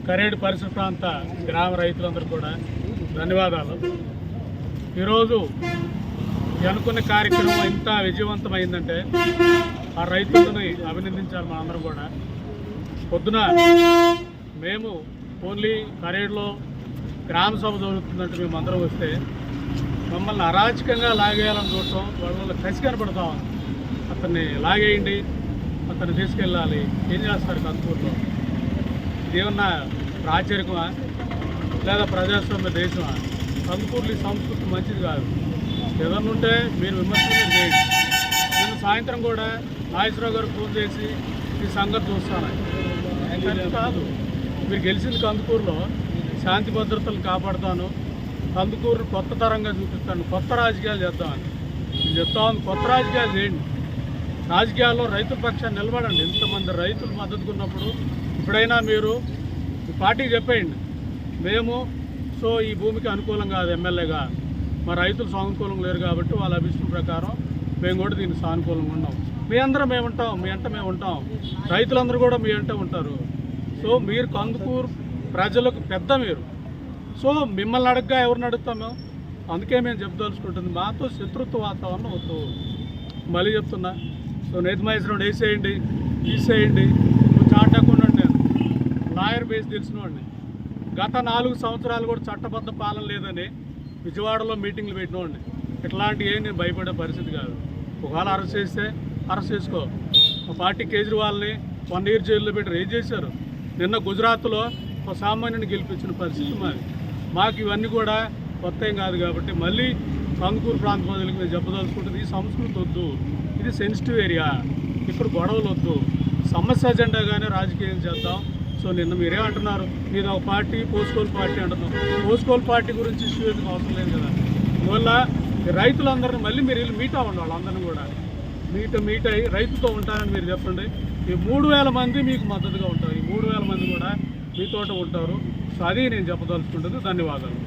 కరేడు పరిసర ప్రాంత గ్రామ రైతులందరూ కూడా ధన్యవాదాలు. ఈరోజు అనుకున్న కార్యక్రమం ఇంత విజయవంతమైందంటే ఆ రైతులని అభినందించాలి. మనందరం కూడా పొద్దున మేము ఓన్లీ కరేడులో గ్రామ సభ జరుగుతుందంటే మేము అందరం వస్తే మమ్మల్ని అరాచకంగా లాగేయాలని చూడటం వాళ్ళ కసి కనపడతాం. అతన్ని లాగేయండి, అతన్ని తీసుకెళ్ళాలి, ఏం చేస్తారు కందుకూరులో? ఇదేమన్నా రాచరికమా లేదా ప్రజాస్వామ్య దేశమా? కందుకూరులో ఈ సంస్కృతి మంచిది కాదు. ఏదన్నా ఉంటే మీరు విమర్శలు చేయండి. నేను సాయంత్రం కూడా నాగేశ్వరరావు గారు ఫోన్ చేసి ఈ సంగతి చూస్తాను కాదు. మీరు గెలిచింది కందుకూరులో శాంతి భద్రతలు కాపాడుతాను, కందుకూరు కొత్త తరంగా చూపిస్తాను, కొత్త రాజకీయాలు చేద్దామని నేను చెప్తాను. కొత్త రాజకీయాలు చేయండి. రాజకీయాల్లో రైతుల పక్షాన్ని నిలబడండి. ఇంతమంది రైతులు మద్దతుకున్నప్పుడు ఇప్పుడైనా మీరు ఈ పార్టీకి చెప్పేయండి, మేము ఈ భూమికి అనుకూలం కాదు, ఎమ్మెల్యేగా మా రైతులు సానుకూలంగా లేరు కాబట్టి వాళ్ళ అభిష్టం ప్రకారం మేము కూడా దీనికి సానుకూలంగా ఉన్నాం. మీ అందరం మేము ఉంటాం, మీ అంట మేము ఉంటాం, రైతులందరూ కూడా మీ అంట ఉంటారు. మీరు కందుకూరు ప్రజలకు పెద్ద మీరు. మిమ్మల్ని అడగగా ఎవరిని అడుగుతాము? అందుకే మేము చెప్పదలుచుకుంటుంది, మాతో శత్రుత్వ వాతావరణం వద్దు. మళ్ళీ చెప్తున్నా, నేతమహేశ్వరం వేసేయండి, తీసేయండి. చాటకుండా నేను లాయర్ బేస్ తెలిసిన వాడిని. గత 4 సంవత్సరాలు కూడా చట్టబద్ధ పాలన లేదని విజయవాడలో మీటింగ్లు పెట్టినవాడిని. ఇట్లాంటివి ఏం నేను భయపడే పరిస్థితి కాదు. ఒకవేళ అరెస్ట్ చేస్తే అరెస్ట్ చేసుకో. మా పార్టీ కేజ్రీవాల్ని 1 year జైల్లో పెట్టి ఏం చేశారు? నిన్న గుజరాత్లో ఒక సామాన్యుని గెలిపించిన పరిస్థితి మాకు ఇవన్నీ కూడా కొత్త ఏం కాదు. కాబట్టి మళ్ళీ కందుకూరు ప్రాంత ప్రజలకు మేము చెప్పదలుచుకుంటుంది, ఈ సంస్కృతి వద్దు, ఇది సెన్సిటివ్ ఏరియా, ఇక్కడ గొడవలు వద్దు, సమస్య అజెండాగానే రాజకీయం చేద్దాం. నిన్న మీరేమంటున్నారు, మీరు ఒక పార్టీ పోస్కోల్ పార్టీ అంటున్నాం. పోస్కోల్ పార్టీ గురించి ఇష్యూ ఎందుకు అవసరం లేదు కదా. అందువల్ల రైతులందరినీ మళ్ళీ మీరు వెళ్ళి మీట్ అవ్వండి, వాళ్ళందరినీ కూడా మీట్ అయ్యి రైతుతో ఉంటారని మీరు చెప్పండి. ఈ 3000 మంది మీకు మద్దతుగా ఉంటారు. ఈ 3000 మంది కూడా మీతో ఉంటారు. అది నేను చెప్పదలుచుకుంటుంది. ధన్యవాదాలు.